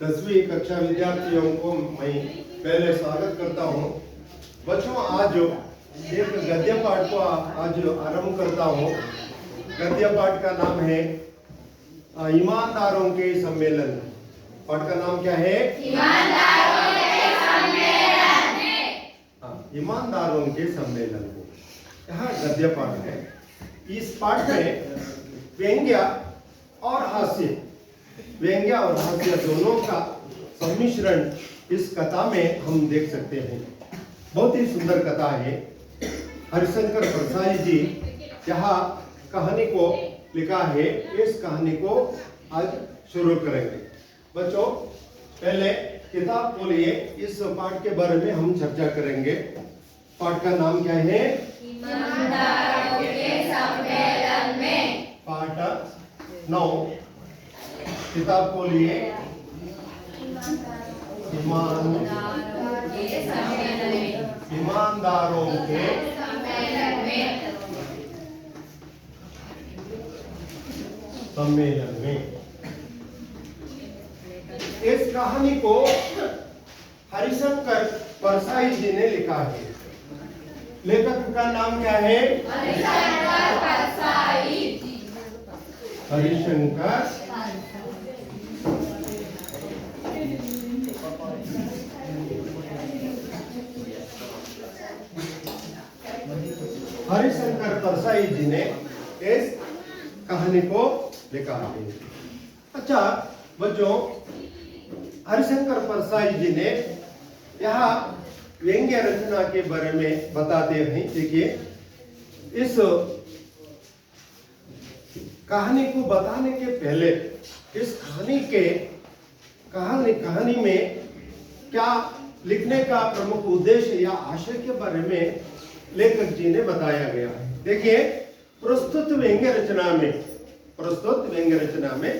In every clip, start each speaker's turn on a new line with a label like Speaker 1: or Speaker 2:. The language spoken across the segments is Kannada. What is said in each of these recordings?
Speaker 1: 10वीं कक्षा विद्यार्थियों को मैं पहले स्वागत करता हूँ। बच्चों, आज एक गद्य पाठ को आज आरंभ करता हूँ। गद्य पाठ का नाम है ईमानदारों के सम्मेलन। पाठ का नाम क्या है?
Speaker 2: ईमानदारों के सम्मेलन।
Speaker 1: ईमानदारों के सम्मेलन। यह गद्य पाठ है। इस पाठ में व्यंग्य और हास्य दोनों का सम्मिश्रण इस कथा में हम देख सकते हैं। बहुत ही सुंदर कथा है। हरिशंकर परसाई जी यहाँ कहानी को लिखा है। इस कहानी को आज शुरू करेंगे। बच्चों, पहले किताब खोलिए। इस पाठ के बारे में हम चर्चा करेंगे। पाठ का नाम क्या है?
Speaker 2: ईमानदारों के सम्मेलन में।
Speaker 1: पाठ 9। किताब खोलिए। ईमानदारों के सम्मेलन में। इस कहानी को हरिशंकर परसाई जी ने लिखा है। लेखक का नाम क्या है?
Speaker 2: हरिशंकर परसाई।
Speaker 1: हरिशंकर परसाई जी ने इस कहानी को लिखा है। अच्छा बच्चों, हरिशंकर परसाई जी ने यहाँ व्यंग्य रचना के बारे में बताते हैं। देखिए, इस कहानी को बताने के पहले इस कहानी में क्या लिखने का प्रमुख उद्देश्य या आशय के बारे में लेखक जी ने बताया गया है। देखिए, प्रस्तुत व्यंग्य रचना में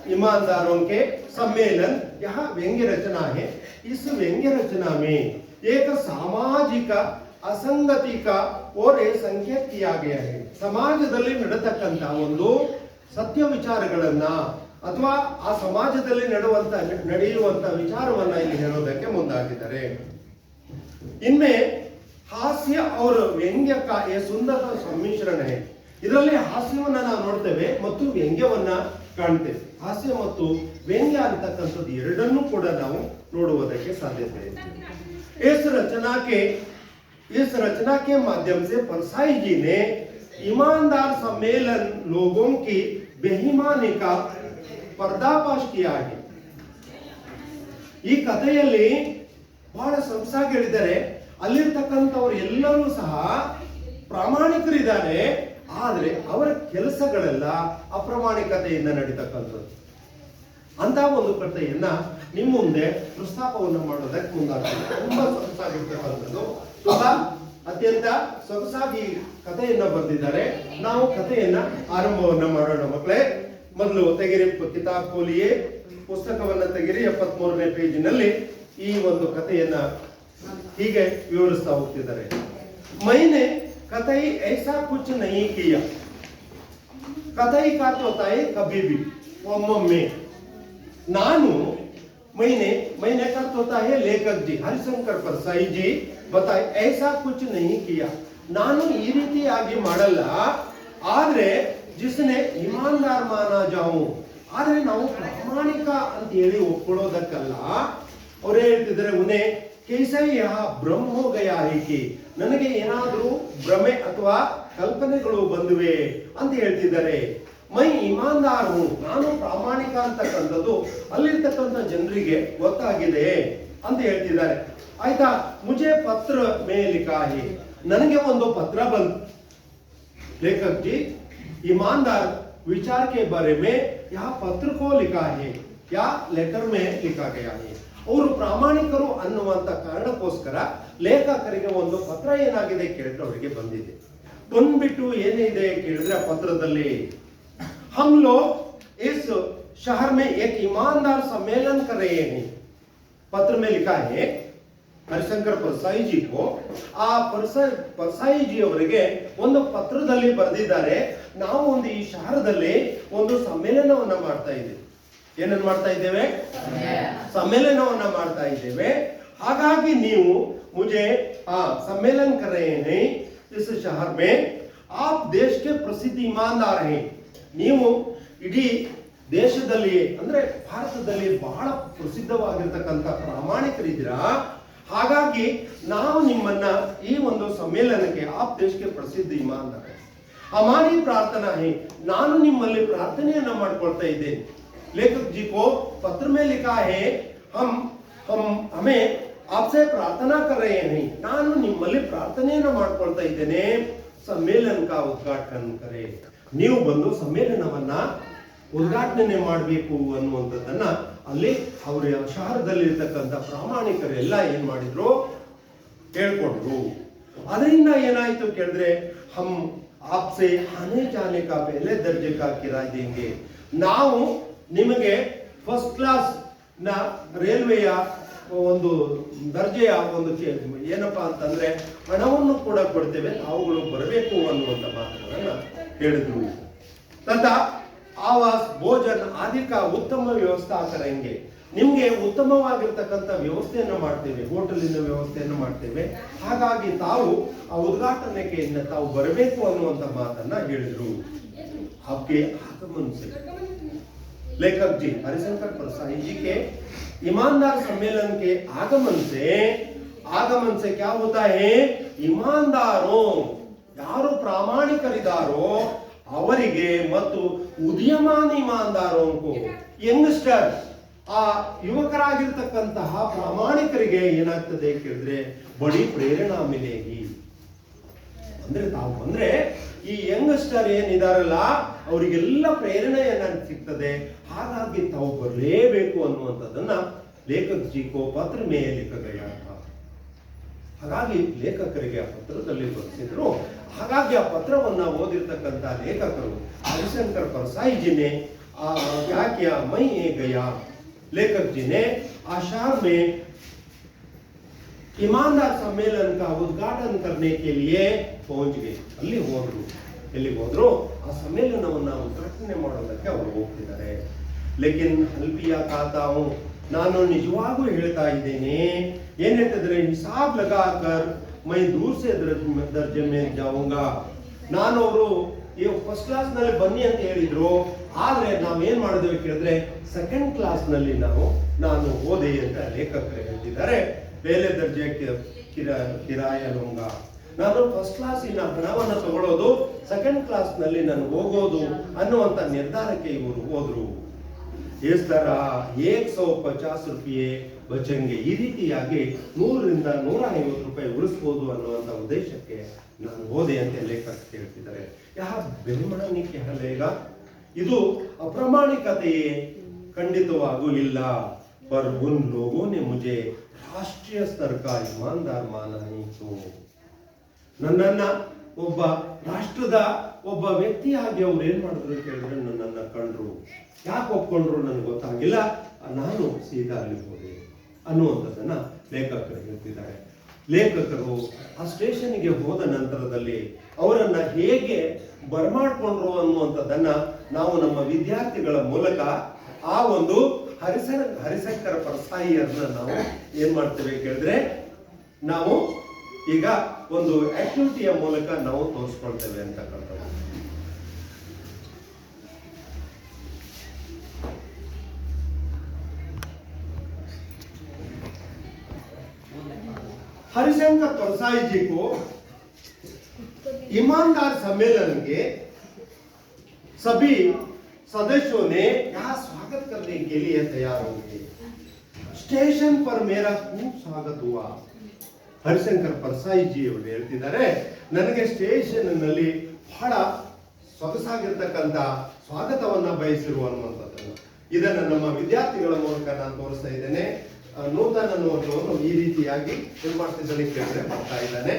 Speaker 1: ईमानदारों के सम्मेलन यहाँ व्यंग्य रचना है। इस व्यंग्य रचना में एक सामाजिक असंगति का और संकेत किया गया है। ಸಮಾಜದಲ್ಲಿ ನಡೆತಕ್ಕಂತ ಒಂದು ಸತ್ಯ ವಿಚಾರಗಳನ್ನ ಅಥವಾ ಆ ಸಮಾಜದಲ್ಲಿ ನಡೆಯುವಂತ ವಿಚಾರವನ್ನ ಇಲ್ಲಿ ಹೇಳೋದಕ್ಕೆ ಮುಂದಾಗಿದ್ದಾರೆ। इनमें हास्य और व्यंग्य का ये सुंदर सम्मिश्रण है। ಇದರಲ್ಲಿ ಹಾಸ್ಯವನ್ನ ನಾವು ನೋಡ್ತೇವೆ ಮತ್ತು ವ್ಯಂಗ್ಯವನ್ನ ಕಾಣ್ತೇವೆ। ಹಾಸ್ಯ ಮತ್ತು ವ್ಯಂಗ್ಯ ಅಂತಕ್ಕಂಥದ್ದು ಎರಡನ್ನೂ ಕೂಡ ನಾವು ನೋಡುವುದಕ್ಕೆ ಸಾಧ್ಯತೆ ಇದೆ। इस रचना के माध्यम से परसाई जी ने ईमानदार सम्मेलन लोगों की बेईमानी का पर्दाफाश किया है। ಈ ಕಥೆಯಲ್ಲಿ ಬಹಳ ಸೊಗಸಾಗಿ ಹೇಳಿದ್ದಾರೆ। ಅಲ್ಲಿರ್ತಕ್ಕಂಥವ್ರು ಎಲ್ಲರೂ ಸಹ ಪ್ರಾಮಾಣಿಕರಿದ್ದಾರೆ, ಆದರೆ ಅವರ ಕೆಲಸಗಳೆಲ್ಲ ಅಪ್ರಾಮಾಣಿಕತೆಯಿಂದ ನಡೀತಕ್ಕಂಥದ್ದು ಅಂತ ಒಂದು ಕಥೆಯನ್ನ ನಿಮ್ಮ ಮುಂದೆ ಪ್ರಸ್ತಾಪವನ್ನು ಮಾಡೋದಕ್ಕೆ ಮುಂದಾಗ್ತದೆ। ತುಂಬಾ ಸೊಗಸಾಗಿರ್ತಕ್ಕಂಥದ್ದು, ತುಂಬಾ ಅತ್ಯಂತ ಸೊಗಸಾಗಿ ಕಥೆಯನ್ನ ಬರೆದಿದ್ದಾರೆ। ನಾವು ಕಥೆಯನ್ನ ಆರಂಭವನ್ನ ಮಾಡೋಣ ಮಕ್ಕಳೇ। ಮೊದಲು ತೆಗಿರಿ, ಕಿತಾಬ್ ಖೋಲಿಯೇ, ಪುಸ್ತಕವನ್ನ ತೆಗಿರಿ। 73ನೇ ಪೇಜಿನಲ್ಲಿ ಈ ಒಂದು ಕಥೆಯನ್ನ ಹೀಗೆ ವಿವರಿಸ್ತಾ ಹೋಗ್ತಿದ್ದಾರೆ। मैंने कतई ऐसा कुछ नहीं किया। कतई का तो होता है कभी भी, में नानु मैंने का तो होता है लेखक जी हरिशंकर परसाई जी बताए ऐसा कुछ नहीं किया। नानु ಈ ರೀತಿಯಾಗಿ ಮಾಡಲ್ಲ, ಆದ್ರೆ जिसने ईमानदार माना जाऊं, ಆದ್ರೆ ನಾವು ಪ್ರಾಮಾಣಿಕ ಅಂತ ಹೇಳಿ ಒಪ್ಕೊಳ್ಳೋದಕ್ಕಲ್ಲ। ಅವರೇ ಹೇಳ್ತಿದ್ದಾರೆ, ಉನ್ನೆ कैसे यहाँ भ्रम हो गया है कि ನನಗೆ ಏನಾದರೂ ಭ್ರಮೆ ಅಥವಾ ಕಲ್ಪನೆಗಳು ಬಂದಿವೆ ಅಂತ ಹೇಳ್ತಿದ್ದಾರೆ। ಮೈ ಇಮಾನ್ದಾರ್ ಹೂ, ನಾನು ಪ್ರಾಮಾಣಿಕ ಅಂತಕ್ಕಂಥದ್ದು ಅಲ್ಲಿರ್ತಕ್ಕಂಥ ಜನರಿಗೆ ಗೊತ್ತಾಗಿದೆ ಅಂತ ಹೇಳ್ತಿದ್ದಾರೆ। ಆಯ್ತಾ, ಮುಜೆ ಪತ್ರ ಮೇ ಲಿಖಾ ಹೈ, ನನಗೆ ಒಂದು ಪತ್ರ ಬಂತು। लेखक जी ईमानदार विचार के बारे में यहाँ पत्र को लिखा है या लेटर में लिखा गया है। ಅವರು ಪ್ರಾಮಾಣಿಕರು ಅನ್ನುವಂತ ಕಾರಣಕ್ಕೋಸ್ಕರ ಲೇಖಕರಿಗೆ ಒಂದು ಪತ್ರ ಏನಾಗಿದೆ ಕೇಳಿದ್ರೆ ಅವರಿಗೆ ಬಂದಿದೆ। ಬಂದ್ಬಿಟ್ಟು ಏನಿದೆ ಕೇಳಿದ್ರೆ ಪತ್ರದಲ್ಲಿ हम लोग इस शहर में एक ईमानदार सम्मेलन कर रहे हैं। पत्र में लिखा है ಹರಿಶಂಕರ್ ಪರ್ಸಾಯಿ ಜಿ ಕೋ, ಆ ಪರ್ಸಾಯಿ ಜಿ ಅವರಿಗೆ ಒಂದು ಪತ್ರದಲ್ಲಿ ಬರೆದಿದ್ದಾರೆ, ನಾವು ಒಂದು ಈ ಶಹರದಲ್ಲಿ ಒಂದು ಸಮ್ಮೇಳನವನ್ನ ಮಾಡ್ತಾ ಇದ್ದೀವಿ। ಏನನ್ನು ಮಾಡ್ತಾ ಇದ್ದೇವೆ? ಸಮ್ಮೇಳನವನ್ನ ಮಾಡ್ತಾ ಇದ್ದೇವೆ. ಹಾಗಾಗಿ ನೀವು मुझे सम्मेलन कर रहे हैं इस शहर में, आप देश के प्रसिद्ध ईमानदार हैं. ನೀವು ಇಡೀ ದೇಶದಲ್ಲಿ ಅಂದ್ರೆ ಭಾರತದಲ್ಲಿ ಬಹಳ ಪ್ರಸಿದ್ಧವಾಗಿರ್ತಕ್ಕಂಥ ಪ್ರಾಮಾಣಿಕರಿದ್ದೀರಾ. ಹಾಗಾಗಿ ನಾವು ನಿಮ್ಮನ್ನ ಈ ಒಂದು ಸಮ್ಮೇಳನಕ್ಕೆ आप देश के प्रसिद्ध ईमानदार हैं. हमारी प्रार्थना है, ನಾನು ನಿಮ್ಮಲ್ಲಿ ಪ್ರಾರ್ಥನೆಯನ್ನ ಮಾಡ್ಕೊಳ್ತಾ ಇದ್ದೇನೆ. लेखक जी को पत्र में लिखा है, हमें आपसे प्रार्थना कर रहे हैं. ನಾನು ನಿಮ್ಮಲ್ಲಿ ಪ್ರಾರ್ಥನೆಯನ್ನ ಮಾಡ್ಕೊಳ್ತಾ ಇದ್ದೇನೆ. ಸಮ್ಮೇಳನ का उद्घाटन करे, ನೀವು ಬಂದು ಸಮ್ಮೇಳನವನ್ನ ಉದ್ಘಾಟನೆ ಮಾಡಬೇಕು ಅನ್ನುವಂಥದ್ದನ್ನ ಅಲ್ಲಿ ಅವರ ಶಹರದಲ್ಲಿ ಇರ್ತಕ್ಕಂಥ ಪ್ರಾಮಾಣಿಕರೆಲ್ಲ ಏನ್ ಮಾಡಿದ್ರು, ಹೇಳ್ಕೊಂಡ್ರು. ಅದರಿಂದ ಏನಾಯ್ತು ಕೇಳಿದ್ರೆ, हम आपसे आने जाने का पहले दर्जे का किराया देंगे. ನಾವು ನಿಮಗೆ ಫಸ್ಟ್ ಕ್ಲಾಸ್ ನ ರೈಲ್ವೆಯ ಒಂದು ದರ್ಜೆಯ ಒಂದು ಏನಪ್ಪಾ ಅಂತಂದ್ರೆ ಹಣವನ್ನು ಕೂಡ ಕೊಡ್ತೇವೆ, ಅವುಗಳು ಬರಬೇಕು ಅನ್ನುವಂತ ಮಾತುಗಳನ್ನ ಹೇಳಿದ್ರು. ತಥಾ ಆವಾಸ್ ಭೋಜನ ಆದಿಕ ಉತ್ತಮ ವ್ಯವಸ್ಥಾ ಕರೆಂಗೆ, ನಿಮ್ಗೆ ಉತ್ತಮವಾಗಿರ್ತಕ್ಕಂಥ ವ್ಯವಸ್ಥೆಯನ್ನ ಮಾಡ್ತೇವೆ, ಹೋಟೆಲಿನ ವ್ಯವಸ್ಥೆಯನ್ನು ಮಾಡ್ತೇವೆ. ಹಾಗಾಗಿ ತಾವು ಆ ಉದ್ಘಾಟನೆಗೆ ತಾವು ಬರಬೇಕು ಅನ್ನುವಂತ ಮಾತನ್ನ ಹೇಳಿದ್ರು. आपके आगमन से लेखक जी हरिशंकर परसाई जी के ईमानदार सम्मेलन के आगमन से क्या होता है, ईमानदारों ಯಾರು ಪ್ರಾಮಾಣಿಕರಿದ್ದಾರೋ ಅವರಿಗೆ ಮತ್ತು ಉದೀಯಮಾನ ಇಮಾನ್ದಾರೋಂಕು ಯಂಗ್ಸ್ಟರ್ ಆ ಯುವಕರಾಗಿರ್ತಕ್ಕಂತಹ ಪ್ರಾಮಾಣಿಕರಿಗೆ ಏನಾಗ್ತದೆ ಕೇಳಿದ್ರೆ ಬಡಿ ಪ್ರೇರಣಾ ಮಿಲೇಗಿ. ಅಂದ್ರೆ ತಾವು ಅಂದ್ರೆ ಈ ಯಂಗ್ಸ್ಟರ್ ಏನಿದಾರಲ್ಲ ಅವರಿಗೆಲ್ಲ ಪ್ರೇರಣೆಯನ್ನ ಸಿಗ್ತದೆ. ಹಾಗಾಗಿ ತಾವು ಬರಲೇಬೇಕು ಅನ್ನುವಂಥದ್ದನ್ನ ಲೇಖಕ್ ಜಿ ಕೋ ಪತ್ರ ಮೇ ಲಿಖ ಗಯಾ. ಹಾಗಾಗಿ ಲೇಖಕರಿಗೆ ಆ ಪತ್ರದಲ್ಲಿ ಬರೆಸಿದ್ರು. ಹಾಗಾಗಿ ಆ ಪತ್ರವನ್ನ ಓದಿರ್ತಕ್ಕಂಥ ಲೇಖಕರು हरिशंकर परसाई जी ने क्या किया, मैं गया. लेखक जी ने आशार में ईमानदार सम्मेलन का उद्घाटन करने के लिए पहुंच गए. ಅಲ್ಲಿ ಹೋದ್ರು. ಎಲ್ಲಿ ಹೋದ್ರು? ಆ ಸಮ್ಮೇಳನವನ್ನ ಉದ್ಘಾಟನೆ ಮಾಡೋದಕ್ಕೆ ಅವರು ಹೋಗ್ತಿದ್ದಾರೆ. ಲೇಕಿನ್ ಹಲ್ಪಿಯಾ ಕಾತಾ ಹೂಂ, ನಾನು ನಿಜವಾಗೂ ಹೇಳ್ತಾ ಇದ್ದೇನೆ. ಏನ್ ಹೇಳ್ತಿದ್ರೆ, ಹಿಸಾಬ್ ಲಗಾಕರ್ ಮೈ ದೂರ್ ಸೆ ದರ್ಜೆ ಮೇ ಜಾऊंगा. ನಾನು ಅವರು ಈ ಫಸ್ಟ್ ಕ್ಲಾಸ್ ನಲ್ಲಿ ಬನ್ನಿ ಅಂತ ಹೇಳಿದ್ರು, ಆದ್ರೆ ನಾವ್ ಏನ್ ಮಾಡಿದ್ವಿ ಕೇಳಿದ್ರೆ ಸೆಕೆಂಡ್ ಕ್ಲಾಸ್ ನಲ್ಲಿ ನಾನು ಓದೆ ಅಂತ ಲೇಖಕರು ಹೇಳ್ತಿದ್ದಾರೆ. ಬೇಲೆ ದರ್ಜೆ ಕಿರಾಯ ಲೂಂಗಾ, ನಾನು ಫಸ್ಟ್ ಕ್ಲಾಸಿನ ಹಣವನ್ನು ತಗೊಳ್ಳೋದು, ಸೆಕೆಂಡ್ ಕ್ಲಾಸ್ ನಲ್ಲಿ ನಾನು ಹೋಗೋದು ಅನ್ನುವಂತ ನಿರ್ಧಾರಕ್ಕೆ ಇವರು ಹೋದ್ರು. इस तरह 150 ರೂಪಾಯಿ ಬಚಂಗೆ, ಈ ರೀತಿಯಾಗಿ 100 ರಿಂದ 150 ರೂಪಾಯಿ ಉಳಿಸಬಹುದು ಅನ್ನುವಂತ ಉದ್ದೇಶಕ್ಕೆ ನಾನು ಓದೆ ಅಂತ ಲೇಖಕ ಹೇಳ್ತಿದ್ದಾರೆ. ಯಹ ಬೆರಮಣಿಕೆ ಹಲೇಗ, ಇದು ಅಪ್ರಾಮಾಣಿಕತೆಯೇ ಖಂಡಿತವಾಗೂ ಇಲ್ಲ. ಪರ್ ಉನ್ ಲೋಗೋ ನೆ ಮುಜೆ ರಾಷ್ಟ್ರೀಯ ಸ್ತರ ಕಾ ಇಮಾನ್ದಾರ್ ಮಾನಾ ಹೈ. ತೋ ನನ್ನನ್ನ ಒಬ್ಬ ರಾಷ್ಟ್ರದ ಒಬ್ಬ ವ್ಯಕ್ತಿಯಾಗಿ ಅವ್ರು ಏನ್ ಮಾಡಿದ್ರು ಕೇಳಿದ್ರೆ ನನ್ನನ್ನ ಕಂಡ್ರು. ಯಾಕೆ ಒಪ್ಕೊಂಡ್ರು ನನಗೆ ಗೊತ್ತಾಗಿಲ್ಲ, ನಾನು ಸೀದಾ ಅಲ್ಲಿ ಹೋದೆ ಅನ್ನುವಂಥದ್ದನ್ನ ಲೇಖಕರು ಹೇಳ್ತಿದ್ದಾರೆ. ಲೇಖಕರು ಆ ಸ್ಟೇಷನ್ಗೆ ಹೋದ ನಂತರದಲ್ಲಿ ಅವರನ್ನ ಹೇಗೆ ಬರಮಾಡ್ಕೊಂಡ್ರು ಅನ್ನುವಂಥದ್ದನ್ನ ನಾವು ನಮ್ಮ ವಿದ್ಯಾರ್ಥಿಗಳ ಮೂಲಕ ಆ ಒಂದು ಹರಿಶಂಕರ ಪರಸಾಯಿಯರನ್ನ ನಾವು ಏನ್ ಮಾಡ್ತೇವೆ ಕೇಳಿದ್ರೆ, ನಾವು ಈಗ ಒಂದು ಆಕ್ಟಿವಿಟಿಯ ಮೂಲಕ ನಾವು ತೋರಿಸ್ಕೊಳ್ತೇವೆ ಅಂತಕ್ಕಂಥದ್ದು. हरिशंकर परसाई जी को ईमानदार सम्मेलन के सभी सदस्यों ने यहाँ स्वागत करने के लिए तैयार हो गए. स्टेशन पर मेरा खूब स्वागत हुआ. ಹರಿಶಂಕರ್ ಪರಸಾಯಿ ಜಿ ಅವರು ಹೇಳ್ತಿದ್ದಾರೆ, ನನಗೆ ಸ್ಟೇಷನ್ ನಲ್ಲಿ ಬಹಳ ಸೊಗಸಾಗಿರ್ತಕ್ಕಂಥ ಸ್ವಾಗತವನ್ನ ಬಯಸಿರುವ ಅನ್ನುವಂಥದ್ದನ್ನು ಇದನ್ನ ನಮ್ಮ ವಿದ್ಯಾರ್ಥಿಗಳ ಮೂಲಕ ನಾನು ತೋರಿಸ್ತಾ ಇದ್ದೇನೆ. ನೂತನ ಅನ್ನುವಂಥವ್ರು ಈ ರೀತಿಯಾಗಿ ಏನ್ ಮಾಡ್ತಿದ್ದಾನೆ ಕೇಳಿದ್ರೆ ಬರ್ತಾ ಇದ್ದಾನೆ.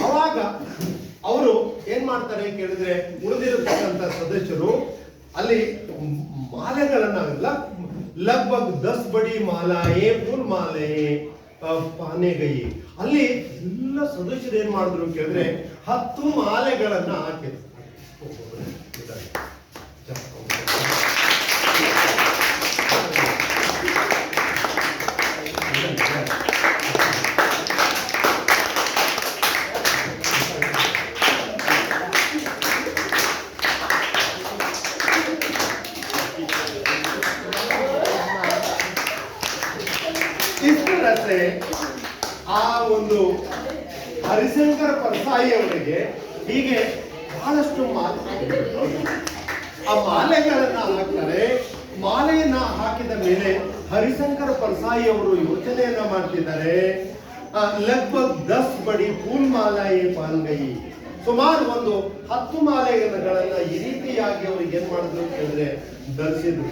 Speaker 1: ಆವಾಗ ಅವರು ಏನ್ ಮಾಡ್ತಾರೆ ಕೇಳಿದ್ರೆ, ಉಳಿದಿರತಕ್ಕಂಥ ಸದಸ್ಯರು ಅಲ್ಲಿ ಮಾಲೆಗಳನ್ನ ಲಗ್ಭಗ್ 10 ಬಡಿ ಮಾಲಾಯೇ ಫುಲ್ ಮಾಲೆ ಪಾನೆ ಗೈ. ಅಲ್ಲಿ ಎಲ್ಲ ಸದಸ್ಯರು ಏನ್ ಮಾಡಿದ್ರು ಕೇಳಿದ್ರೆ 10 ಮಾಲೆಗಳನ್ನ ಹಾಕಿದ್ರು. तरह से ಆ ಒಂದು ಹರಿಶಂಕರ ಪರಸಾಯಿ ಅವರಿಗೆ ಹೀಗೆ ಬಹಳಷ್ಟು ಮಾಲೆ ಆ ಮಾಲೆಗಳನ್ನ ಹಾಕ್ತಾರೆ. ಮಾಲೆಯನ್ನ ಹಾಕಿದ ಮೇಲೆ ಹರಿಶಂಕರ ಪರಸಾಯಿ ಅವರು ಯೋಚನೆಯನ್ನ ಮಾಡ್ತಿದ್ದಾರೆ. ಲಗ್ಭಗ್ 10 ಬಡಿ ಫೂಲ್ ಮಾಲಾಯೇ ಪಾನ್ ಗೈ. ಸುಮಾರು ಒಂದು 10 ಮಾಲೆಗಳನ್ನ ಈ ರೀತಿಯಾಗಿ ಅವ್ರಿಗೆ ಏನ್ ಮಾಡಿದ್ರು ಅಂತಂದ್ರೆ ಧರಿಸಿದ್ರು.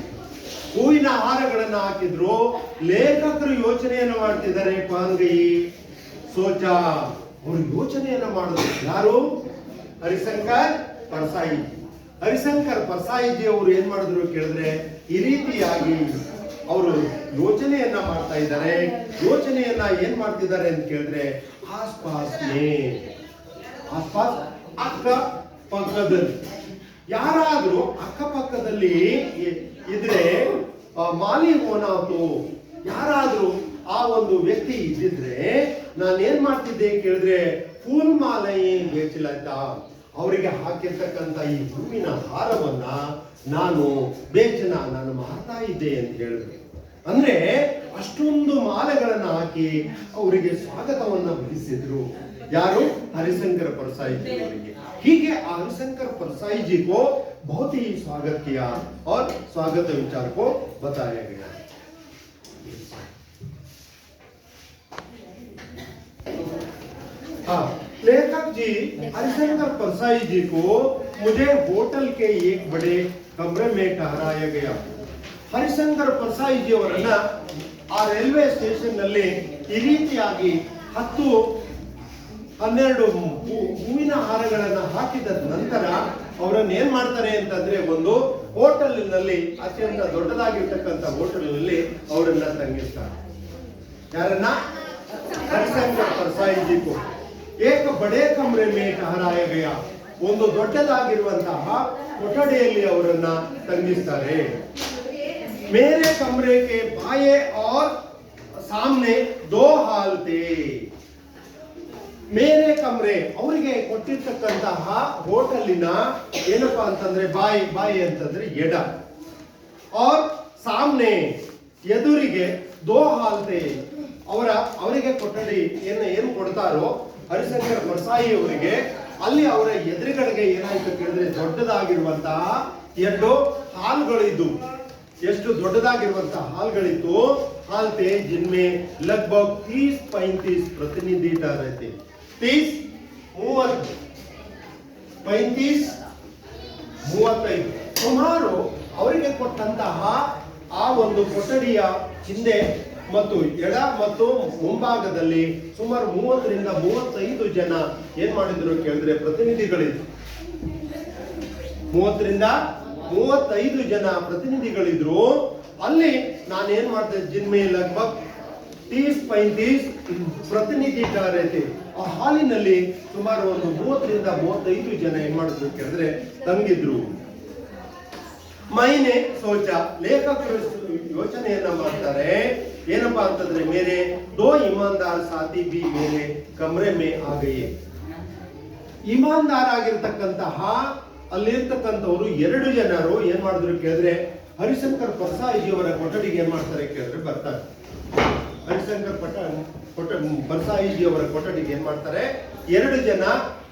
Speaker 1: ಹೂವಿನ ಹಾರಗಳನ್ನ ಹಾಕಿದ್ರು. ಲೇಖಕರು ಯೋಚನೆಯನ್ನ ಮಾಡ್ತಿದ್ದಾರೆ. ಪಾನ್ ಗೈ ಸೋಚ, ಅವರು ಯೋಚನೆಯನ್ನ ಮಾಡಿದ್ರು. ಯಾರು? ಹರಿಶಂಕರ್ ಪರಸಾಯಿ. ಹರಿಶಂಕರ್ ಪರಸಾಯಿಜಿ ಅವರು ಏನ್ ಮಾಡಿದ್ರು ಕೇಳಿದ್ರೆ ಈ ರೀತಿಯಾಗಿ ಅವರು ಯೋಚನೆಯನ್ನ ಮಾಡ್ತಾ ಇದ್ದಾರೆ. ಯೋಚನೆಯನ್ನ ಏನ್ ಮಾಡ್ತಿದ್ದಾರೆ ಅಂತ ಕೇಳಿದ್ರೆ ಆಸ್ಪಾಸ್ ಅಕ್ಕ ಪಕ್ಕದಲ್ಲಿ ಯಾರಾದ್ರೂ ಅಕ್ಕಪಕ್ಕದಲ್ಲಿ ಇದ್ರೆ ಮಾಲಿ ಹೋನಾತು, ಯಾರಾದ್ರೂ ಆ ಒಂದು ವ್ಯಕ್ತಿ ಇದ್ದಿದ್ರೆ ನಾನು ಏನ್ ಮಾಡ್ತಿದ್ದೆ ಕೇಳಿದ್ರೆ ಫೂಲ್ ಮಾಲೆಯೇ ಬೇಚಲಾಯ್ತಾ, ಅವರಿಗೆ ಹಾಕಿರ್ತಕ್ಕಂಥ ಈ ಹೂವಿನ ಹಾರವನ್ನ ನಾನು ಮಾರ್ತಾ ಇದ್ದೆ ಅಂತ ಹೇಳಿದ್ರು. ಅಂದ್ರೆ ಅಷ್ಟೊಂದು ಮಾಲೆಗಳನ್ನ ಹಾಕಿ ಅವರಿಗೆ ಸ್ವಾಗತವನ್ನ ವಹಿಸಿದ್ರು. ಯಾರು? हरिशंकर परसाई जी ಅವರಿಗೆ. ಹೀಗೆ हरिशंकर परसाई जी को बहुत ही स्वागत किया और स्वागत विचार को बताया गया. हाँ, लेखक जी हरिशंकर परसाई जी को मुझे होटल के एक बड़े कमरे में ठहराया गया. हरिशंकर परसाई जी ಅವರನ್ನ ಆ ರೈಲ್ವೆ ಸ್ಟೇಷನ್ ನಲ್ಲಿ ಈ ರೀತಿಯಾಗಿ 10-12 ಹೂವಿನ ಹಾರಗಳನ್ನ ಹಾಕಿದ ನಂತರ ಅವರನ್ನ ಏನ್ ಮಾಡ್ತಾರೆ ಅಂತಂದ್ರೆ ಒಂದು ಹೋಟೆಲ್ ನಲ್ಲಿ, ಅತ್ಯಂತ ದೊಡ್ಡದಾಗಿರ್ತಕ್ಕಂಥ ಹೋಟೆಲ್ ನಲ್ಲಿ ಅವರನ್ನ ತಂಗಿಸ್ತಾರೆ. ಯಾರನ್ನ? हरिशंकर परसाई जी को एक बड़े कमरे में ठहराया गया. ಒಂದು ದೊಡ್ಡದಾಗಿರುವಂತಹ ಕೊಠಡಿಯಲ್ಲಿ ಅವರನ್ನ ತಂಗಿಸ್ತಾರೆ. मेरे कमरे के बाएं और सामने 2 हाल थे. ಮೇರೆ ಕಮರೆ ಅವರಿಗೆ ಕೊಟ್ಟಿರ್ತಕ್ಕಂತಹ ಹೋಟೆಲಿನ ಏನಪ್ಪಾ ಅಂತಂದ್ರೆ ಬಾಯಿ ಅಂತಂದ್ರೆ ಎಡ, और सामने ಎದುರಿಗೆ 2 हाल थे. ಅವರಿಗೆ ಕೊಠಡಿ ಏನು ಕೊಡ್ತಾರೋ ಹರಿಶಂಕರ್ ಪರಸಾಯಿ ಅವರಿಗೆ, ಅಲ್ಲಿ ಅವರ ಎದುರುಗಡೆಗೆ ಏನಾಯ್ತು ಕೇಳಿದ್ರೆ ದೊಡ್ಡದಾಗಿರುವಂತಹ 2 ಹಾಲ್ಗಳಿದ್ದು. ಎಷ್ಟು ದೊಡ್ಡದಾಗಿರುವಂತಹ ಹಾಲ್ಗಳಿತ್ತು? ಹಾಲ್ತೆ ಜಿನ್ಮೆ ಲಗ್ಭಗ್ 30-35 प्रतिनिधि ठहरे. 30, 30, 35, 35 ಸುಮಾರು ಅವರಿಗೆ ಕೊಟ್ಟಂತಹ ಆ ಒಂದು ಕೊಠಡಿಯ ಹಿಂದೆ ಮತ್ತು ಎಡ ಮತ್ತು ಮುಂಭಾಗದಲ್ಲಿ ಸುಮಾರು 30ರಿಂದ 35 ಜನ ಏನ್ ಮಾಡಿದ್ರು ಕೇಳಿದ್ರೆ ಪ್ರತಿನಿಧಿಗಳಿದ್ರು. 30ರಿಂದ 35 ಜನ ಪ್ರತಿನಿಧಿಗಳಿದ್ರು. ಅಲ್ಲಿ ನಾನು ಏನ್ ಮಾಡ್ತೇನೆ, ಜಿನ್ಮೆ ಲಗ್ಭಗ್ 30-35 ಪ್ರತಿನಿಧಿ ಠಹರೆ. ಆ ಹಾಲಿನಲ್ಲಿ ಸುಮಾರು ಒಂದು 30ರಿಂದ 35 ಜನ ಏನ್ ಮಾಡಿದ್ರು ಕೇಳಿದ್ರೆ ತಂಗಿದ್ರು. ಮೈನೆ ಸೋಚ, ಲೇಖಕರು ಯೋಚನೆಯನ್ನ ಮಾಡ್ತಾರೆ. ಏನಪ್ಪಾ ಅಂತಂದ್ರೆ ಮೇರೆ 2 ईमानदार साथी भी मेरे कमरे में आ गए. ಇಮಾನ್ದಾರ್ ಆಗಿರ್ತಕ್ಕಂತಹ ಅಲ್ಲಿರ್ತಕ್ಕಂಥವ್ರು 2 ಜನರು ಏನ್ ಮಾಡಿದ್ರು ಕೇಳಿದ್ರೆ ಹರಿಶಂಕರ್ ಪರಸಾಯಿ ಅವರ ಕೊಠಡಿಗೆ ಏನ್ ಮಾಡ್ತಾರೆ ಕೇಳಿದ್ರೆ ಬರ್ತಾರೆ. ಹರಿಶಂಕರ್ ಪರಸಾಯಿ ಅವರ ಕೊಠಡಿಗೆ ಏನ್ ಮಾಡ್ತಾರೆ 2 ಜನ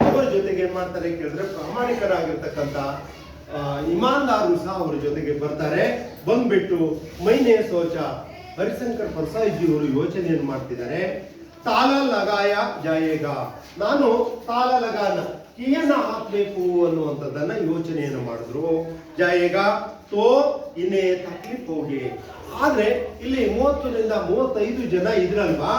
Speaker 1: ಅವರ ಜೊತೆಗೆ ಏನ್ ಮಾಡ್ತಾರೆ ಕೇಳಿದ್ರೆ ಪ್ರಾಮಾಣಿಕರಾಗಿರ್ತಕ್ಕಂಥ ಇಮಾನ್ದಾರರು ಸಹ ಅವರ ಜೊತೆಗೆ ಬರ್ತಾರೆ. ಬಂದ್ಬಿಟ್ಟು ಮೈನೆ ಸೋಚ, ಹರಿಶಂಕರ್ ಪರಸಾಯಿ ಅವರು ಯೋಚನೆಯನ್ನು ಮಾಡ್ತಿದ್ದಾರೆ. ತಾಲ ಲಗಾಯ ಜಾಯೇಗ, ನಾನು ತಾಲ ಲಗಾನ ಕೀಯನ್ನ ಹಾಕ್ಬೇಕು ಅನ್ನುವಂಥದ್ದನ್ನ ಯೋಚನೆಯನ್ನು ಮಾಡಿದ್ರು. ಜಾಯೇಗ ತೋ ಇನ್ನೇ ತಕ್ಲಿಫ್ ಹೋಗಿ. ಆದ್ರೆ ಇಲ್ಲಿ 30ರಿಂದ 35 ಜನ ಇದ್ರಲ್ವಾ,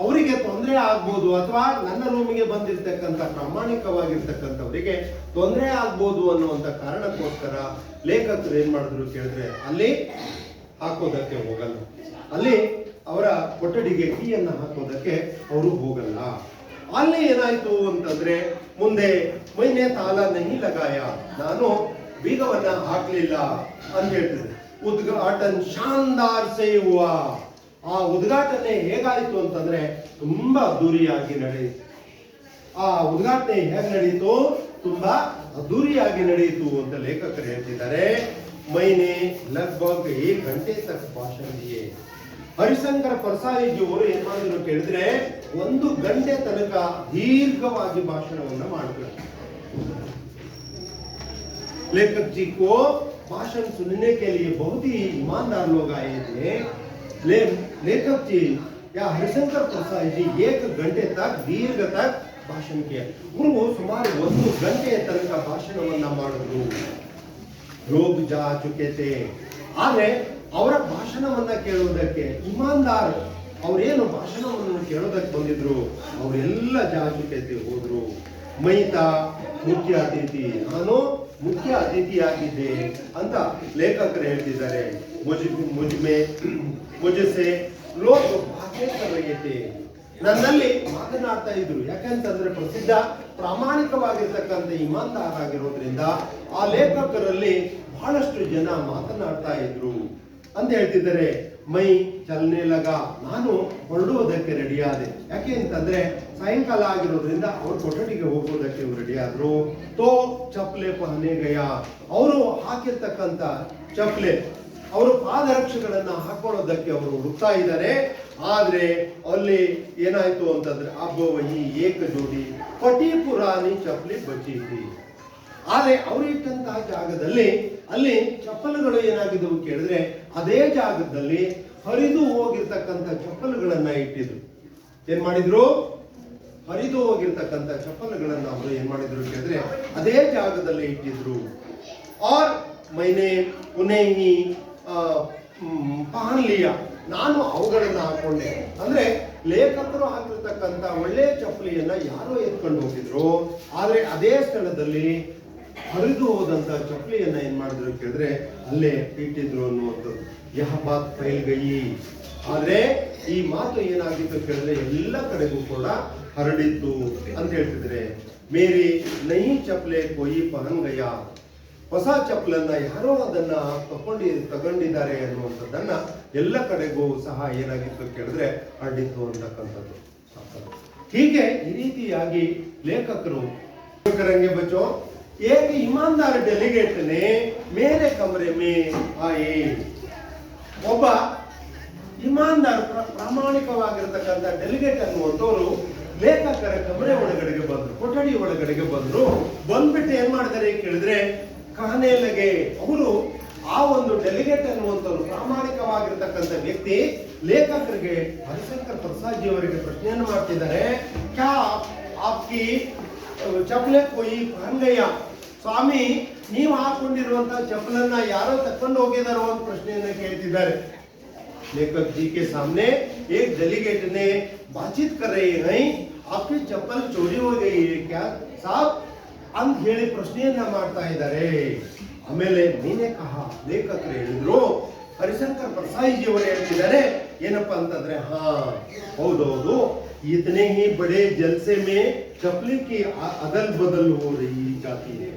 Speaker 1: ಅವರಿಗೆ ತೊಂದರೆ ಆಗ್ಬೋದು, ಅಥವಾ ನನ್ನ ರೂಮಿಗೆ ಬಂದಿರತಕ್ಕಂಥ ಪ್ರಾಮಾಣಿಕವಾಗಿರ್ತಕ್ಕಂಥವರಿಗೆ ತೊಂದರೆ ಆಗ್ಬೋದು ಅನ್ನುವಂಥ ಕಾರಣಕ್ಕೋಸ್ಕರ ಲೇಖಕರು ಏನ್ ಮಾಡಿದ್ರು ಕೇಳಿದ್ರೆ ಅಲ್ಲಿ ಹಾಕೋದಕ್ಕೆ ಹೋಗಲ್ಲ. ಅಲ್ಲಿ ಅವರ ಕೊಠಡಿಗೆ ಕೀಯನ್ನ ಹಾಕೋದಕ್ಕೆ ಅವರು ಹೋಗಲ್ಲ. ಅಲ್ಲಿ ಏನಾಯ್ತು ಅಂತಂದ್ರೆ ಮುಂದೆ ಮೈನೆ ತಾಲ ನಹಿ ಲಗಾಯ, ನಾನು ಬೀಗವನ್ನ ಹಾಕ್ಲಿಲ್ಲ ಅಂತ ಹೇಳ್ತಿದೆ. ಉದ್ಘಾಟನ್ ಶಾನ್ದಾರ್ ಸೇ ಹುವಾ. ಆ ಉದ್ಘಾಟನೆ ಹೇಗಾಯ್ತು ಅಂತಂದ್ರೆ ತುಂಬಾ ಅದ್ದೂರಿಯಾಗಿ ನಡೆಯಿತು. ಆ ಉದ್ಘಾಟನೆ ಹೇಗೆ ನಡೆಯಿತು? ತುಂಬಾ ಅದ್ದೂರಿಯಾಗಿ ನಡೆಯಿತು ಅಂತ ಲೇಖಕರು ಹೇಳ್ತಿದ್ದಾರೆ. मैंने लगभग 1 घंटे तक भाषण दिए. ಹರಿಶಂಕರ ಪರಸಾಯಿಜಿಯವರು ಏನ್ ಮಾಡಿದ್ರು ಕೇಳಿದ್ರೆ 1 ಗಂಟೆ ತನಕ ದೀರ್ಘವಾಗಿ ಭಾಷಣವನ್ನ ಮಾಡಿದ್ರು. लेखक जी को भाषण सुनने के लिए बहुत ही ईमानदार लोग आए थे. लेखक जी या हरिशंकर प्रसाद जी 1 घंटे तक दीर्घ तक भाषण किया. ಅವರು ಸುಮಾರು 1 ಗಂಟೆ ತನಕ ಭಾಷಣವನ್ನ ಮಾಡಿದ್ರು. ಲೋಗ್ ಜಾ ಚುಕೆ ಥೆ. ಆದ್ರೆ ಅವರ ಭಾಷಣವನ್ನ ಕೇಳುವುದಕ್ಕೆ ಇಮಾನ್ದಾರ್ ಅವರೇನು ಭಾಷಣವನ್ನು ಕೇಳೋದಕ್ಕೆ ಬಂದಿದ್ರು ಅವರೆಲ್ಲ ಜಾ ಚುಕೆ ಥೆ, ಹೋದ್ರು. ಮೈತಾ ಮುಖ್ಯ ಅತಿಥಿ, ನಾನು ಮುಖ್ಯ ಅತಿಥಿಯಾಗಿದ್ದೆ ಅಂತ ಲೇಖಕರು ಹೇಳ್ತಿದ್ದಾರೆ. ಮುಜಸೆ ಲೋಕ ಭಾಷೆ ನನ್ನಲ್ಲಿ ಮಾತನಾಡ್ತಾ ಇದ್ರು. ಯಾಕಂತಂದ್ರೆ ಪ್ರಸಿದ್ಧ ಪ್ರಾಮಾಣಿಕವಾಗಿರ್ತಕ್ಕಂಥ ಇಮಾನ್ದಾರ್ ಆಗಿರೋದ್ರಿಂದ ಆ ಲೇಖಕರಲ್ಲಿ ಬಹಳಷ್ಟು ಜನ ಮಾತನಾಡ್ತಾ ಇದ್ರು ಅಂತ ಹೇಳ್ತಿದ್ದಾರೆ. ಮೈ ಚಲನೆ ಲಗ, ನಾನು ಹೊರಡುವುದಕ್ಕೆ ರೆಡಿ ಆದೆ. ಯಾಕೆ ಅಂತಂದ್ರೆ ಸಾಯಂಕಾಲ ಆಗಿರೋದ್ರಿಂದ ಅವ್ರ ಕೊಠಡಿಗೆ ಹೋಗೋದಕ್ಕೆ ರೆಡಿ ಆದ್ರು. ತೋ ಚಪ್ಪಲೆ ಪಹನೆ ಗಯ, ಅವರು ಹಾಕಿರ್ತಕ್ಕಂಥ ಚಪ್ಪಲೆ, ಅವರು ಪಾದರಕ್ಷೆಗಳನ್ನ ಹಾಕೊಳ್ಳೋದಕ್ಕೆ ಅವರು ಹುಡುಕ್ತಾ ಇದ್ದಾರೆ. ಆದ್ರೆ ಅಲ್ಲಿ ಏನಾಯ್ತು ಅಂತಂದ್ರೆ ಅಬ್ಬವಹಿ ಏಕ ಜೋಡಿ ಪಟಿ ಪುರಾಣಿ ಚಪ್ಪಲಿ ಬಚ್ಚಿದ್ರಿ. ಆದ್ರೆ ಅವರು ಇಟ್ಟಂತಹ ಜಾಗದಲ್ಲಿ ಅಲ್ಲಿ ಚಪ್ಪಲುಗಳು ಏನಾಗಿದ್ದವು ಕೇಳಿದ್ರೆ ಅದೇ ಜಾಗದಲ್ಲಿ ಹರಿದು ಹೋಗಿರ್ತಕ್ಕಂಥ ಚಪ್ಪಲುಗಳನ್ನ ಇಟ್ಟಿದ್ರು. ಏನ್ ಮಾಡಿದ್ರು? ಹರಿದು ಹೋಗಿರ್ತಕ್ಕಂಥ ಚಪ್ಪಲುಗಳನ್ನ ಅವರು ಏನ್ ಮಾಡಿದ್ರು ಕೇಳಿದ್ರೆ ಅದೇ ಜಾಗದಲ್ಲಿ ಇಟ್ಟಿದ್ರು. ಆರ್ ಮೈನೆ ಉನೇಹಿ ಪಹನ್ ಲಿಯಾ, ನಾನು ಅವುಗಳನ್ನ ಹಾಕೊಂಡೆ. ಅಂದ್ರೆ ಲೇಖಕರು ಹಾಕಿರ್ತಕ್ಕಂಥ ಒಳ್ಳೆ ಚಪ್ಪಲಿಯನ್ನ ಯಾರೋ ಎತ್ಕೊಂಡು ಹೋಗಿದ್ರು. ಆದ್ರೆ ಅದೇ ಸ್ಥಳದಲ್ಲಿ ಹರಿದು ಹೋದಂತ ಚಪ್ಪಲಿಯನ್ನ ಏನ್ ಮಾಡಿದ್ರು ಕೇಳಿದ್ರೆ ಅಲ್ಲೇ ಇಟ್ಟಿದ್ರು ಅನ್ನುವಂಥದ್ದು. ಯಹ ಬಾತ್ ಫೈಲ್ ಗಯಿ. ಆದ್ರೆ ಈ ಮಾತು ಏನಾಗಿತ್ತು ಕೇಳಿದ್ರೆ ಎಲ್ಲ ಕಡೆಗೂ ಕೂಡ ಹರಡಿತ್ತು ಅಂತ ಹೇಳ್ತಿದ್ರೆ. ಮೇರಿ ನಹಿ ಚಪ್ಪಲೆ ಕೊಯಿ ಪಹನ್ ಗಯ, ಹೊಸ ಚಪ್ಪಲನ್ನ ಯಾರೋ ಅದನ್ನ ತಗೊಂಡಿದ್ದಾರೆ ಅನ್ನುವಂಥದ್ದನ್ನ ಎಲ್ಲ ಕಡೆಗೂ ಸಹ ಏನಾಗಿತ್ತು ಕೇಳಿದ್ರೆ ಹರಡಿತ್ತು ಅಂತಕ್ಕಂಥದ್ದು. ಹೀಗೆ ಈ ರೀತಿಯಾಗಿ ಲೇಖಕರು ಕರಂಗೆ ಬಚ್ಚೋ एक ईमानदार डेलीगेट ने मेरे कमरे में आए. ಒಬ್ಬ ಇಮಾನ್ದಾರ್ ಪ್ರಾಮಾಣಿಕವಾಗಿರತಕ್ಕಂಥ ಡೆಲಿಗೇಟ್ ಅನ್ನುವಂಥವ್ರು ಲೇಖಕರ ಕಮರೆ ಒಳಗಡೆಗೆ ಬಂದ್ರು, ಕೊಠಡಿ ಒಳಗಡೆಗೆ ಬಂದ್ರು. ಬಂದ್ಬಿಟ್ಟು ಏನ್ ಮಾಡಿದಾರೆ ಕೇಳಿದ್ರೆ ಕಹನೆಲಗೆ, ಅವರು ಆ ಒಂದು ಡೆಲಿಗೇಟ್ ಅನ್ನುವಂಥವ್ರು ಪ್ರಾಮಾಣಿಕವಾಗಿರ್ತಕ್ಕಂಥ ವ್ಯಕ್ತಿ ಲೇಖಕರಿಗೆ ಹರಿಶಂಕರ್ ಪ್ರಸಾದ್ ಜಿ ಅವರಿಗೆ ಪ್ರಶ್ನೆಯನ್ನು ಮಾಡ್ತಿದ್ದಾರೆ. ಕ್ಯಾ ಆಪ್ಕಿ ಚಪ್ಪಲೆ ಕೊಯಿ ಪಹನ್ಗಯ್ಯ, ಸ್ವಾಮಿ ನೀವು ಹಾಕೊಂಡಿರುವಂತಹ ಚಪ್ಪಲನ್ನ ಯಾರೋ ತಕೊಂಡು ಹೋಗಿದಾರೋ ಅಂತ ಪ್ರಶ್ನೆಯನ್ನ ಕೇಳ್ತಿದ್ದಾರೆ. लेखक जी के सामने एक डेलीगेट ने बातचीत कर रहे हैं, आपकी चप्पल चोरी हो गई है क्या साहब ಅಂತ ಹೇಳಿ ಪ್ರಶ್ನೆಯನ್ನ ಮಾಡ್ತಾ ಇದ್ದಾರೆ. ಆಮೇಲೆ ನೀನೇ ಕಹ, ಲೇಖಕರು ಹೇಳಿದ್ರು, ಹರಿಶಂಕರ್ ಪ್ರಸಾದ್ ಜಿ ಅವರು ಹೇಳ್ತಿದ್ದಾರೆ ಏನಪ್ಪಾ ಅಂತಂದ್ರೆ, ಹಾ ಹೌದೌದು, इतने ही बड़े जलसे में चपली की अदल बदल हो रही जाती है.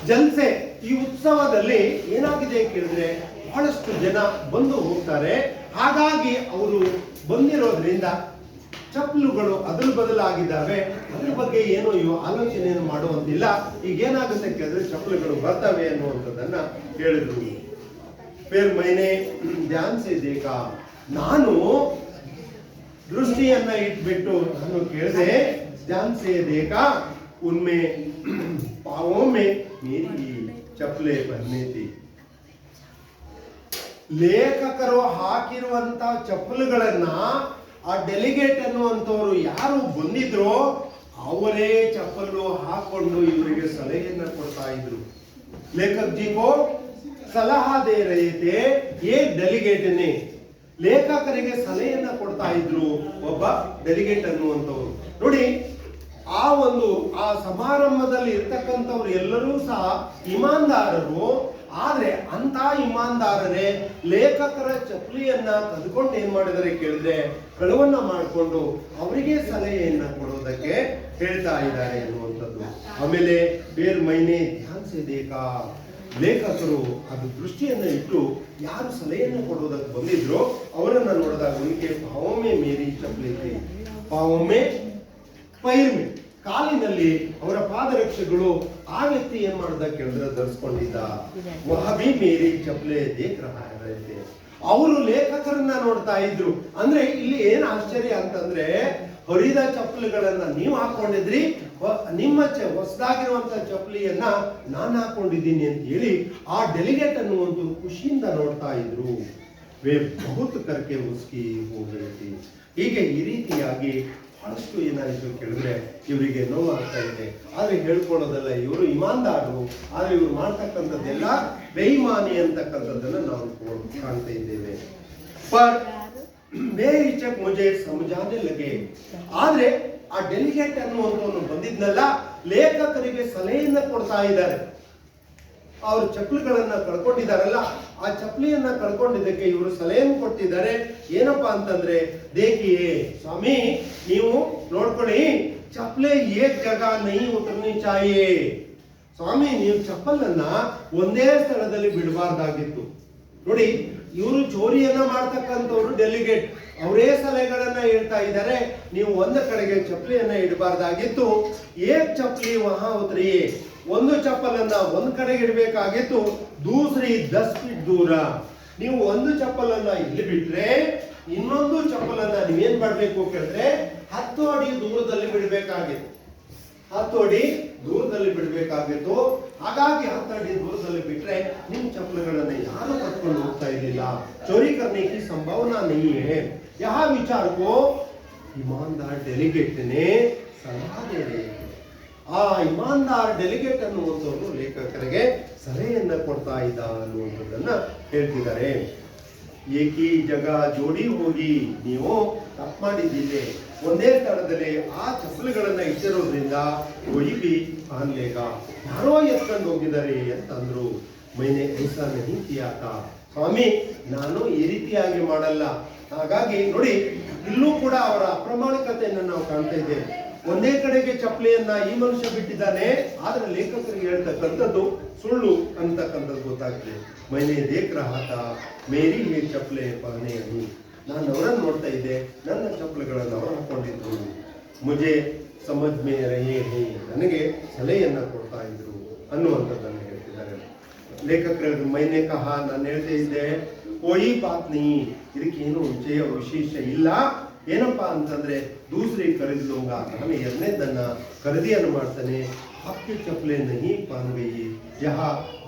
Speaker 1: ಜಲ್ಸೆ ಈ ಉತ್ಸವದಲ್ಲಿ ಏನಾಗಿದೆ ಕೇಳಿದ್ರೆ ಬಹಳಷ್ಟು ಜನ ಬಂದು ಹೋಗ್ತಾರೆ. ಹಾಗಾಗಿ ಅವರು ಬಂದಿರೋದ್ರಿಂದ ಚಪ್ಪಲುಗಳು ಅದಲ್ ಬದಲಾಗಿದ್ದಾವೆ. ಅದ್ರ ಬಗ್ಗೆ ಏನೋ ಆಲೋಚನೆಯನ್ನು ಮಾಡುವಂತಿಲ್ಲ. ಈಗ ಏನಾಗುತ್ತೆ ಕೇಳಿದ್ರೆ ಚಪ್ಪಲುಗಳು ಬರ್ತವೆ ಅನ್ನುವಂಥದ್ದನ್ನ ಹೇಳಿದ್ರು. ಫಿರ್ ಮೈನೆ ಧ್ಯಾನ್ ಸೆ ದೇಖಾ, ನಾನು ದೃಷ್ಟಿಯನ್ನ ಇಟ್ಬಿಟ್ಟು ನಾನು ಕೇಳಿದೆ. ಧ್ಯಾನ್ ಸೆ ದೇಖಾ ಉನ್ಮೆ ಪಾವೋ ಮೇ ಮೇರಿ ಚಪ್ಪಲೆ ಪಹನೆ ಥಿ. ಲೇಖಕರು ಹಾಕಿರುವಂತ ಚಪ್ಪಲುಗಳನ್ನ ಆ ಡೆಲಿಗೇಟ್ ಅನ್ನುವಂಥವ್ರು ಯಾರು ಬಂದಿದ್ರೋ ಅವರೇ ಚಪ್ಪಲು ಹಾಕೊಂಡು ಇವರಿಗೆ ಸಲಹೆಯನ್ನ ಕೊಡ್ತಾ ಇದ್ರು. ಲೇಖಕ್ ಜಿ ಕೋ ಸಲಹಾ ದೇ ರಹೆ ಥೆ ಯೇ ಡೆಲಿಗೇಟ್ ನೇ, ಲೇಖಕರಿಗೆ ಸಲಹೆಯನ್ನ ಕೊಡ್ತಾ ಇದ್ರು ಒಬ್ಬ ಡೆಲಿಗೇಟ್ ಅನ್ನುವಂಥವ್ರು. ನೋಡಿ, ಆ ಸಮಾರಂಭದಲ್ಲಿ ಇರ್ತಕ್ಕಂಥವ್ರು ಎಲ್ಲರೂ ಸಹ ಇಮಾನ್ದಾರರು. ಆದ್ರೆ ಅಂತ ಇಮಾನ್ದಾರರೇ ಲೇಖಕರ ಚಪ್ಪಲಿಯನ್ನ ತೆಗೆದುಕೊಂಡು ಏನ್ ಮಾಡಿದರೆ ಕೇಳಿದ್ರೆ ಕಳವನ್ನ ಮಾಡಿಕೊಂಡು ಅವರಿಗೆ ಸಲಹೆಯನ್ನ ಕೊಡೋದಕ್ಕೆ ಹೇಳ್ತಾ ಇದ್ದಾರೆ ಅನ್ನುವಂಥದ್ದು. ಆಮೇಲೆ ಬೇರ್ ಮೈನೆ ಧ್ಯಾನ್ ಸೆ ದೇಖಾ, ಲೇಖಕರು ಅದು ದೃಷ್ಟಿಯನ್ನ ಇಟ್ಟು ಯಾರು ಸಲಹೆಯನ್ನು ಕೊಡೋದಕ್ಕೆ ಬಂದಿದ್ರು ಅವರನ್ನ ನೋಡಿದಾಗ ಉನಕೆ ಪಾವೊಮ್ಮೆ ಮೇರಿ ಚಪ್ಪಲಿ ಥಿ, ಪಾವೊಮ್ಮೆ ಪೈರ್ ಮೇ, ಕಾಲಿನಲ್ಲಿ ಅವರ ಪಾದರಕ್ಷೆಗಳು ಆ ವ್ಯಕ್ತಿ ಏನ್ ಮಾಡ್ದ ಕೇಳಿದ್ರೆ ಧರಿಸ್ಕೊಂಡಿದ್ದ. ವಹಬಿ ಮೇರಿ ಚಪ್ಲೆ ದೇಖ್ ರಹಾ ಹೈ. ಅವರು ಲೇಖಕರನ್ನ ನೋಡ್ತಾ ಇದ್ರು. ಅಂದ್ರೆ ಇಲ್ಲಿ ಏನ್ ಆಶ್ಚರ್ಯ ಅಂತಂದ್ರೆ ಹರಿದ ಚಪ್ಪಲಿಗಳನ್ನ ನೀವು ಹಾಕೊಂಡಿದ್ರಿ, ನಿಮ್ಮ ಹೊಸದಾಗಿರುವಂತ ಚಪ್ಪಲಿಯನ್ನ ನಾನು ಹಾಕೊಂಡಿದ್ದೀನಿ ಅಂತ ಹೇಳಿ ಆ ಡೆಲಿಗೇಟ್ ಅನ್ನು ಒಂದು ಖುಷಿಯಿಂದ ನೋಡ್ತಾ ಇದ್ರು. ವೇ ಬಹುತ್ ಕರ್ಕೆ ಉಸ್ಕಿ ಹೋಗಿ ಹೀಗೆ ಈ ರೀತಿಯಾಗಿ ಬಹಳಷ್ಟು ಏನಾಯಿತು ಕೇಳಿದ್ರೆ ಇವರಿಗೆ ನೋವಾಗ್ತಾ ಇದೆ. ಆದ್ರೆ ಹೇಳ್ಕೊಳ್ಳೋದಲ್ಲ, ಇವರು ಇಮಾನ್ದಾರರು, ಆದ್ರೆ ಇವರು ಮಾಡ್ತಕ್ಕಂಥದ್ದೆಲ್ಲ ಬೇಯಿಮಾನಿ ಅಂತಕ್ಕಂಥದ್ದನ್ನ ನಾವು ಕಾಣ್ತಾ ಇದ್ದೇವೆ. ಪರ್ ಬೇಹಿಚಕ್ ಮುಜೆ ಸಮಜಾನೆ ಲಗೆ. ಆದ್ರೆ ಆ ಡೆಲಿಗೇಟ್ ಅನ್ನುವಂಥವನು ಬಂದಿದ್ನಲ್ಲ, ಲೇಖಕರಿಗೆ ಸಲಹೆಯನ್ನ ಕೊಡ್ತಾ ಇದ್ದಾರೆ. ಅವರು ಚಪ್ಪಲಿಗಳನ್ನ ಕಳ್ಕೊಂಡಿದ್ದಾರಲ್ಲ, ಆ ಚಪ್ಪಲಿಯನ್ನ ಕಳ್ಕೊಂಡಿದ್ದಕ್ಕೆ ಇವರು ಸಲಹೆಯನ್ನು ಕೊಟ್ಟಿದ್ದಾರೆ. ಏನಪ್ಪಾ ಅಂತಂದ್ರೆ, ದೇಖಿಯೇ ಸ್ವಾಮಿ, ನೀವು ನೋಡ್ಕೊಳ್ಳಿ, ಚಪ್ಪಲೆ ಏಕ್ ಜಾಗ ನೈ ಉತರ್ನಿ ಚಾಹಿಯೇ. ಸ್ವಾಮಿ, ನೀವು ಚಪ್ಪಲನ್ನ ಒಂದೇ ಸ್ಥಳದಲ್ಲಿ ಬಿಡಬಾರ್ದಾಗಿತ್ತು. ನೋಡಿ, ಇವರು ಚೋರಿಯನ್ನ ಮಾಡ್ತಕ್ಕಂಥವ್ರು ಡೆಲಿಗೇಟ್, ಅವರೇ ಸಲಹೆಗಳನ್ನ ಹೇಳ್ತಾ ಇದ್ದಾರೆ. ನೀವು ಒಂದು ಕಡೆಗೆ ಚಪ್ಪಲಿಯನ್ನ ಇಡಬಾರ್ದಾಗಿತ್ತು. ಏಕ್ ಚಪ್ಪಲಿ ವಹಾ ಉತರಿಯೇ, ಒಂದು ಚಪ್ಪಲನ್ನ ಒಂದ್ ಕಡೆಗೆ ಇಡಬೇಕಾಗಿತ್ತು. ದೂಸರಿ 10 ಫೀಟ್ ದೂರ. ನೀವು ಒಂದು ಚಪ್ಪಲನ್ನ ಇಲ್ಲಿ ಬಿಟ್ರೆ ಇನ್ನೊಂದು ಚಪ್ಪಲನ್ನ ನೀವೇನ್ ಮಾಡ್ಬೇಕು ಕೇಳಿದ್ರೆ 10 ಅಡಿ ದೂರದಲ್ಲಿ ಬಿಡಬೇಕಾಗಿತ್ತು. 10 ಅಡಿ ದೂರದಲ್ಲಿ ಬಿಡಬೇಕಾಗಿತ್ತು. ಹಾಗಾಗಿ 10 ಅಡಿ ದೂರದಲ್ಲಿ ಬಿಟ್ರೆ ನಿಮ್ ಚಪ್ಪಲುಗಳನ್ನ ಯಾರು ಕಟ್ಕೊಂಡು ಹೋಗ್ತಾ ಇರಲಿಲ್ಲ. ಚೋರಿ करने की संभावना नहीं है. यह विचार को ईमानदार डेलीगेट ने सलाह दे रहे हैं. ಆ ಇಮಾನ್ದಾರ್ ಡೆಲಿಗೇಟ್ ಅನ್ನುವಂಥವ್ರು ಲೇಖಕರಿಗೆ ಸಲಹೆಯನ್ನ ಕೊಡ್ತಾ ಇದ್ದ ಅನ್ನುವಂಥದ್ದನ್ನ ಹೇಳ್ತಿದ್ದಾರೆ. ಏಕಿ ಜಗ ಜೋಡಿ ಹೋಗಿ ನೀವು ತಪ್ಪು ಮಾಡಿದ್ದೀರಿ, ಒಂದೇ ಸ್ಥಳದಲ್ಲಿ ಆ ಚಪ್ಪಲಿಗಳನ್ನ ಇಟ್ಟಿರೋದ್ರಿಂದ ಒಯ್ಬಿ ಅನ್ಲೇಗ, ಯಾರೋ ಎತ್ಕೊಂಡು ಹೋಗಿದ್ದಾರೆ ಅಂತಂದ್ರು. ಮೈನೆ ಐಸಾ ನಹಿ ಕಿಯಾ ಥಾ. ಸ್ವಾಮಿ, ನಾನು ಈ ರೀತಿಯಾಗಿ ಮಾಡಲ್ಲ. ಹಾಗಾಗಿ ನೋಡಿ, ಇಲ್ಲೂ ಕೂಡ ಅವರ ಅಪ್ರಾಮಾಣಿಕತೆಯನ್ನು ನಾವು ಕಾಣ್ತಾ ಇದ್ದೇವೆ. ಒಂದೇ ಕಡೆಗೆ ಚಪ್ಪಲಿಯನ್ನ ಈ ಮನುಷ್ಯ ಬಿಟ್ಟಿದ್ದಾನೆ, ಆದ್ರೆ ಲೇಖಕರಿಗೆ ಹೇಳ್ತಕ್ಕಂಥದ್ದು ಸುಳ್ಳು ಅಂತಕ್ಕಂಥದ್ದು ಗೊತ್ತಾಗ್ತದೆ. ಮೈನೆ ದೇಖ್ ರಹಾ ಥಾ ಮೇರಿ ಹೇ ಚಪ್ಪಲೆ ಪಹನೆ ಅನಿ. ನಾನು ಅವರನ್ನು ನೋಡ್ತಾ ಇದ್ದೆ, ನನ್ನ ಚಪ್ಪಲಿಗಳನ್ನು ಅವರು ಹಾಕೊಂಡಿದ್ರು. ಮುಜೆ ಸಮಜ್ ಮೇ ರಹೇ ಹೇ, ನನಗೆ ಸಲಹೆಯನ್ನ ಕೊಡ್ತಾ ಇದ್ರು ಅನ್ನುವಂಥದ್ದನ್ನು ಹೇಳ್ತಿದ್ದಾರೆ ಲೇಖಕರು. ಮೈನೆ ಕಹ, ನಾನು ಹೇಳ್ತಾ ಇದ್ದೆ, ಕೋಯಿ ಬಾತ್ ನೀ, ಇದಕ್ಕೇನು ವಿಶೇಷ ಇಲ್ಲ. ಏನಪ್ಪಾ ಅಂತಂದ್ರೆ ದೂಸರಿ ಖರೀದ್ ಲೂಂಗಾ, ನಾನು ಎರಡನೇದನ್ನ ಖರೀದಿಯನ್ನು ಮಾಡ್ತಾನೆ. ಹಕ್ಕಿ ಚಪ್ಪಲೆ ನಹಿ ಪಾನ್ ಗಯಿ ಯಹ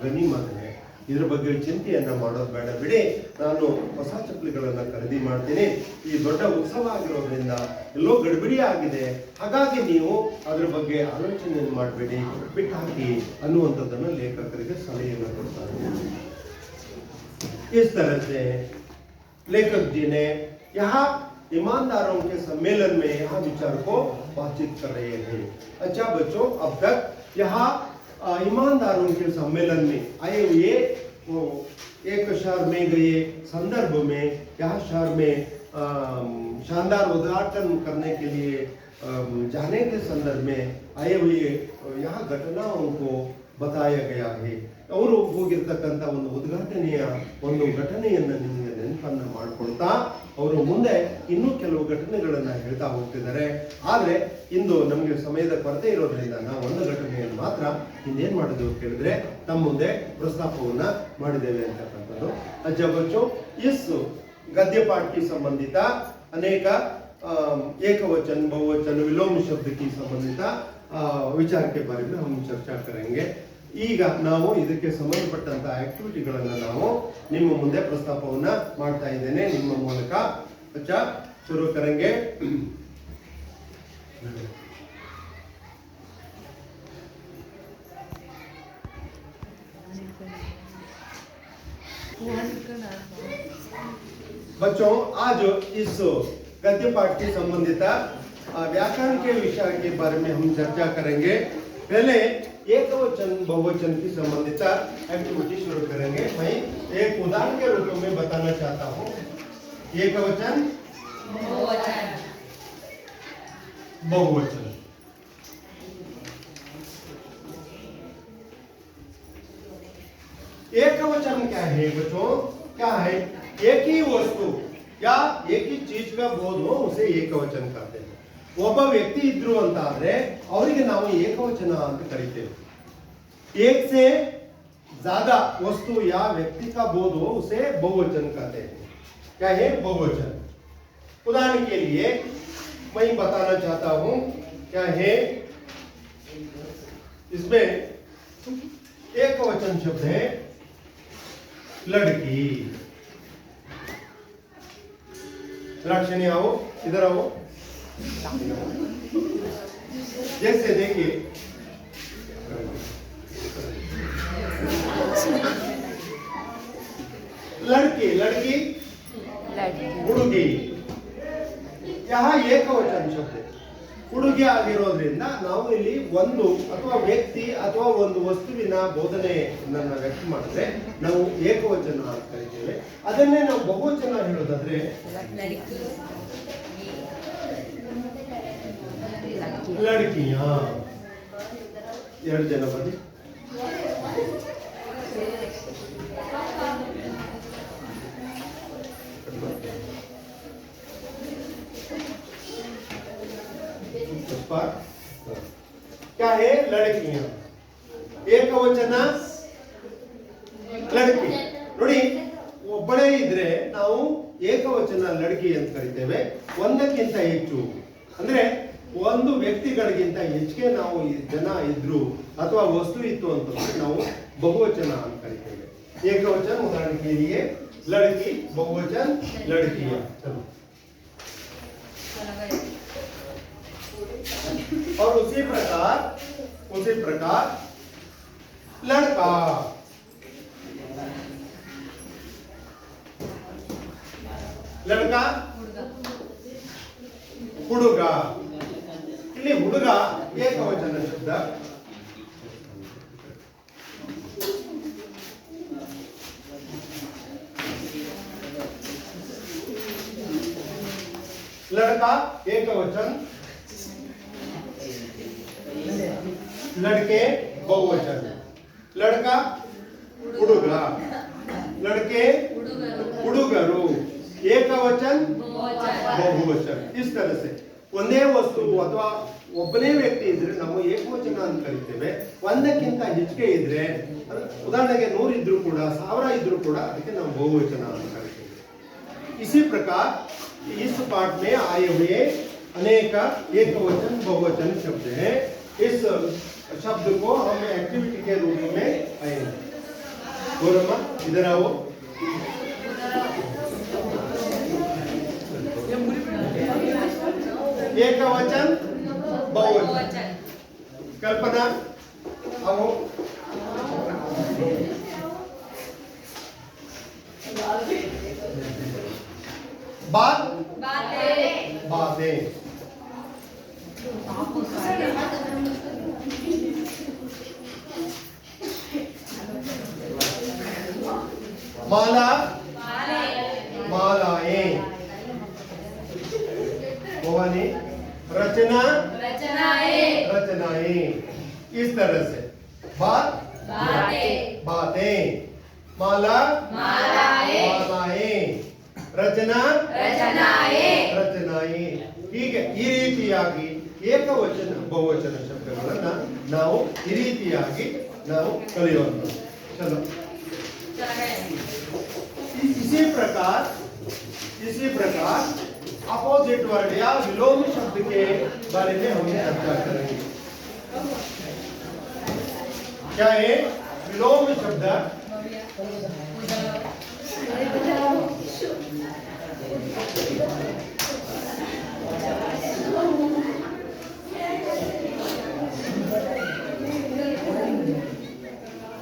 Speaker 1: ಗನಿಮತ್ ಹೈ. ಇದ್ರ ಬಗ್ಗೆ ಚಿಂತೆಯನ್ನ ಮಾಡೋದು ಬೇಡ, ಬಿಡಿ, ನಾನು ಹೊಸ ಚಪ್ಪಲಿಗಳನ್ನ ಖರೀದಿ ಮಾಡ್ತೀನಿ. ಈ ದೊಡ್ಡ ಉತ್ಸವ ಆಗಿರೋದ್ರಿಂದ ಎಲ್ಲೋ ಗಡಿಬಿಡಿ ಆಗಿದೆ, ಹಾಗಾಗಿ ನೀವು ಅದ್ರ ಬಗ್ಗೆ ಆಲೋಚನೆಯನ್ನು ಮಾಡಬೇಡಿ, ಬಿಟ್ಟಾಕಿ ಅನ್ನುವಂಥದ್ದನ್ನು ಲೇಖಕರಿಗೆ ಸಲಹೆಯನ್ನು ಕೊಡ್ತಾರೆ. इस तरह से लेखक जी ने यहाँ ईमानदारों के सम्मेलन में यहाँ विचार को बातचीत कर रहे हैं. अच्छा बच्चों, अब तक यहाँ ईमानदारों के सम्मेलन में आए हुए एक शहर में गए संदर्भ में, यहाँ शहर में शानदार उद्घाटन करने के लिए जाने के संदर्भ में आए हुए यहाँ घटनाओं को बताया गया है. ಅವರು ಹೋಗಿರ್ತಕ್ಕಂಥ ಒಂದು ಉದ್ಘಾಟನೆಯ ಒಂದು ಘಟನೆಯನ್ನ ನಿಮಗೆ ನೆನಪನ್ನ ಮಾಡಿಕೊಳ್ತಾ ಅವರು ಮುಂದೆ ಇನ್ನೂ ಕೆಲವು ಘಟನೆಗಳನ್ನ ಹೇಳ್ತಾ ಹೋಗ್ತಿದ್ದಾರೆ. ಆದ್ರೆ ಇಂದು ನಮಗೆ ಸಮಯದ ಕೊರತೆ ಇರೋದ್ರಿಂದ ನಾವು ಒಂದು ಘಟನೆಯನ್ನು ಮಾತ್ರ ಇನ್ನೇನ್ ಮಾಡಿದೆವು ಕೇಳಿದ್ರೆ ನಮ್ಮ ಮುಂದೆ ಪ್ರಸ್ತಾಪವನ್ನ ಮಾಡಿದ್ದೇವೆ ಅಂತಕ್ಕಂಥದ್ದು. ಅಜ್ಜ ಬಚ್ಚೋ, ಇಸ್ गद्य पाठ की संबंधित अनेक एकवचन, बहुवचन, विलोम शब्द की संबंधित विचार के बारे में हम चर्चा करेंगे. ಈಗ ನಾವು ಇದಕ್ಕೆ ಸಂಬಂಧಪಟ್ಟಂತ ಆಕ್ಟಿವಿಟಿಗಳನ್ನು ನಾವು ನಿಮ್ಮ ಮುಂದೆ ಪ್ರಸ್ತಾಪವನ್ನ ಮಾಡ್ತಾ ಇದ್ದೇನೆ ನಿಮ್ಮ ಮೂಲಕ. अच्छा, शुरू करेंगे. बच्चों, आज इस गद्य पाठ के संबंधित व्याकरण के विषय के बारे में हम चर्चा करेंगे. पहले एकवचन बहुवचन की संबंधित एक्टिविटी शुरू करेंगे. मैं एक उदाहरण के रूप में बताना चाहता हूँ. एकवचन बहुवचन. एकवचन क्या है बच्चों? क्या है? एक ही वस्तु या एक ही चीज का बोध हो उसे एकवचन कहते हैं. ಒಬ್ಬ ವ್ಯಕ್ತಿ ಇದ್ರು ಅಂತ ಆದ್ರೆ ಅವರಿಗೆ ನಾವು ಏಕವಚನ ಅಂತ ಕರಿತೇವೆ. एक से ज्यादा वस्तु या व्यक्ति का बोध हो उसे बहुवचन कहते हैं. क्या है बहुवचन? उदाहरण के लिए मैं बताना चाहता हूं क्या है, इसमें एक वचन शब्द है लड़की. राक्षणी आओ, इधर आओ. जैसे देखिए लड़की लड़की ಹುಡುಗಿ, यहाँ ಏಕವಚನ ಶಬ್ದ. ಹುಡುಗಿ ಆಗಿರೋದ್ರಿಂದ ನಾವು ಇಲ್ಲಿ ಒಂದು ಅಥವಾ ವ್ಯಕ್ತಿ ಅಥವಾ ಒಂದು ವಸ್ತುವಿನ ಬೋಧನೆಯನ್ನ ವ್ಯಕ್ತ ಮಾಡಿದ್ರೆ ನಾವು ಏಕವಚನ ಅಂತ ಕರಿತೇವೆ. ಅದನ್ನೇ ನಾವು ಬಹುವಚನ ಹೇಳೋದಾದ್ರೆ ಲಡ್ಕಿಯ. ಎರಡು ಜನ ಬನ್ನಿ. क्या है लड़कियां, ಏಕವಚನ ಲಡ್ಕಿ. ನೋಡಿ, ಒಬ್ಬಳೇ ಇದ್ರೆ ನಾವು ಏಕವಚನ ಲಡ್ಕಿ ಅಂತ ಕರಿತೇವೆ. ಒಂದಕ್ಕಿಂತ ಹೆಚ್ಚು ಅಂದ್ರೆ ಒಂದು ವ್ಯಕ್ತಿಗಳಿಗಿಂತ ಹೆಚ್ಚಿಗೆ ನಾವು ಜನ ಇದ್ರು ಅಥವಾ ವಸ್ತು ಇತ್ತು ಅಂತಂದ್ರೆ ನಾವು ಬಹುವಚನ ಅಂತ ಕರಿತೇವೆ. ಏಕವಚನ उदाहरण के लिए लड़की, बहुवचन लड़कियां. चलो, और उसी प्रकार लड़का, लड़का ಹುಡುಗ. ಇಲ್ಲಿ ಹುಡುಗ ಏಕವಚನ ಶಬ್ದ. लड़का ಏಕವಚನ, लड़के बहुवचन. लड़का ಹುಡುಗ, लड़के ಹುಡುಗರು, ಏಕವಚನ ಬಹುವಚನ. इस तरह से ಒಂದೇ ವಸ್ತು ಅಥವಾ ಒಬ್ಬನೇ ವ್ಯಕ್ತಿ ಇದ್ರೆ ನಾವು ಏಕವಚನ ಅಂತ ಕರಿತೇವೆ. ಒಂದಕ್ಕಿಂತ ಹೆಚ್ಚಿಗೆ ಇದ್ರೆ, ಉದಾಹರಣೆಗೆ 100 ಇದ್ರೂ ಕೂಡ 1000 ಇದ್ರೂ ಕೂಡ ಅದಕ್ಕೆ ನಾವು ಬಹುವಚನ ಅಂತ ಕರಿತೇವೆ. इसी प्रकार इस पाठ में आए हुए अनेक एकवचन बहुवचन शब्द हैं. इस शब्द को हम एक्टिविटी के रूप में आएंगे. गौरमा, इधर आओ. एकवचन बहुवचन. कल्पना आओ. बातें. माला, मालाएं. मोहनी, रचना, रचनाएं. इस तरह से बातें, माला, मालाएं, रचನಾ ರಚನಾಯೇ. ಹೀಗೆ ಈ ರೀತಿಯಾಗಿ ಏಕವಚನ ಬಹುವಚನ ಶಬ್ದಗಳನ್ನ ನಾವು ಈ ರೀತಿಯಾಗಿ ನಾವು ಕಲಿಯುವಂಥದ್ದು. ಚಲೋ, इसी प्रकार अपोजिट वर्ड या विलोम शब्द के बारे में हम चर्चा करेंगे. क्या है विलोम शब्द?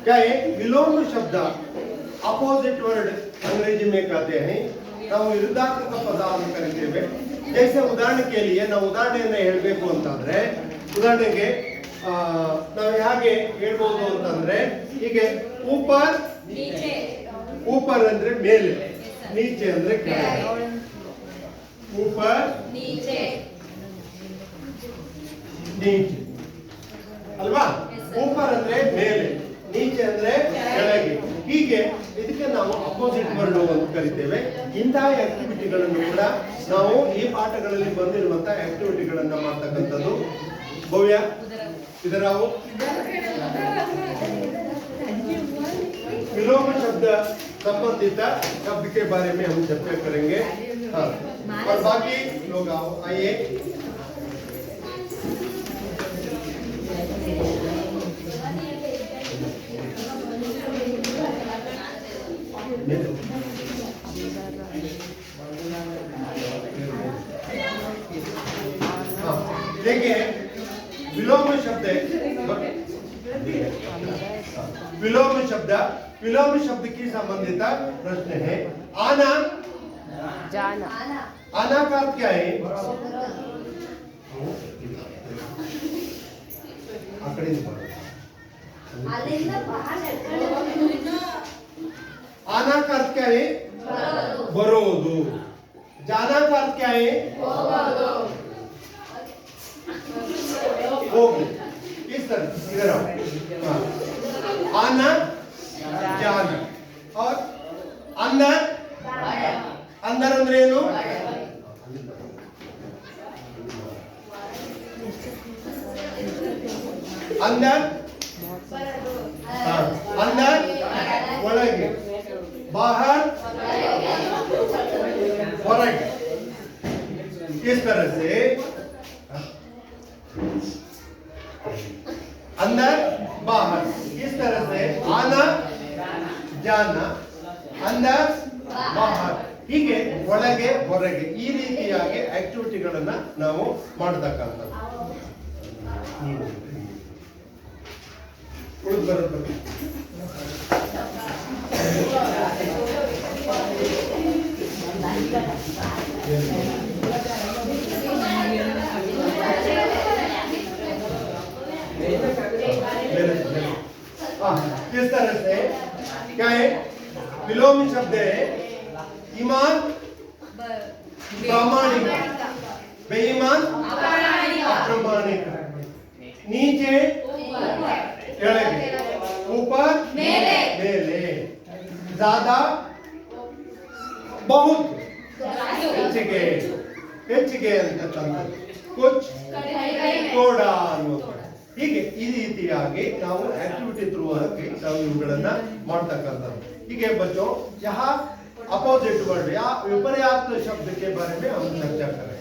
Speaker 1: क्या है विलोम शब्द? अपोजिट वर्ड अंग्रेजी में कहते हैं ನಾವು ವಿರುದ್ಧಾರ್ಥಕ ಪದ ಅಂತ ಕರಿತೇವೆ. ಜೈಸೆ ಉದಾಹರಣೆ के लिए ನಾವು ಉದಾಹರಣೆಯನ್ನು ಹೇಳಬೇಕು ಅಂತಂದ್ರೆ, ಉದಾಹರಣೆಗೆ ನಾವು ಹೇಗೆ ಹೇಳ್ಬೋದು ಅಂತಂದ್ರೆ, ಹೀಗೆ ऊपर ऊपर ಅಂದ್ರೆ ಮೇಲೆ, नीचे ಅಂದ್ರೆ ಕೆಳಗೆ. ऊपर नीचे ಅಲ್ವಾ? ऊपर ಅಂದ್ರೆ ಮೇಲೆ, नीचे ಅಂದ್ರೆ ಕೆಳಗೆ. ಹೀಗೆ ಇದಕ್ಕೆ ನಾವು ಅಪೋಸಿಟ್ ವರ್ಡ್ ಅಂತ ಕರಿತೇವೆ. ಇಂತಹ ಆಕ್ಟಿವಿಟಿಗಳನ್ನು ಕೂಡ ನಾವು ಈ ಪಾಠಗಳಲ್ಲಿ ಬಂದಿರುವಂತಹ ಆಕ್ಟಿವಿಟಿಗಳನ್ನ ಮಾಡ್ತಕ್ಕಂಥದ್ದು. ಭವ್ಯ ಇದರಾವು विलोम शब्द संबंधित शब्द के बारे में हम चर्चा करेंगे। हाँ, और बाकी लोग आओ, आइए। देखिए विलोम शब्द विलोम शब्द की संबंधित प्रश्न है। आना
Speaker 3: जाना
Speaker 1: आना का अर्थ क्या है? आना का अर्थ क्या है? बरोदु। जाना का अर्थ क्या है? होगी। इस तरह इधर आओ। हाँ। आना जाना और अंदर अंदर अंदर ಏನು अंदर हाँ अंदर ಒಳಗೆ बाहर ಹೊರಗೆ इस तरह से अंदर बाहर इस तरह से आना जाना अंदर बाहर ಹೀಗೆ ಒಳಗೆ ಹೊರಗೆ ಈ ರೀತಿಯಾಗಿ ಆಕ್ಟಿವಿಟಿಗಳನ್ನ ನಾವು ಮಾಡತಕ್ಕಂಥದ್ದು. ಉಳಿದು ಬರುತ್ತೆ किस तरह से क्या है? विलोम शब्द है ईमान प्रामाणिक, बेईमान अप्रामाणिक, नीचे ಕೆಳಗೆ, ऊपर ಮೇಲೆ, ज्यादा बहुत ಹೆಚ್ಚಿಗೆ ಅಂತಕ್ಕಂಥದ್ದು, ಕುಚ್ ಥೋಡಾ ಅನ್ನೋದು. ಹೀಗೆ ಈ ರೀತಿಯಾಗಿ ನಾವು ಆಕ್ಟಿವಿಟಿ ಥ್ರೂ ಆಗಿ ನಾವು ಇವುಗಳನ್ನ ಮಾಡ್ತಕ್ಕಂಥದ್ದು. ಹೀಗೆ बच्चों यहाँ अपोजिट वर्ड या विपर्यात शब्द के बारे में हम चर्चा करें।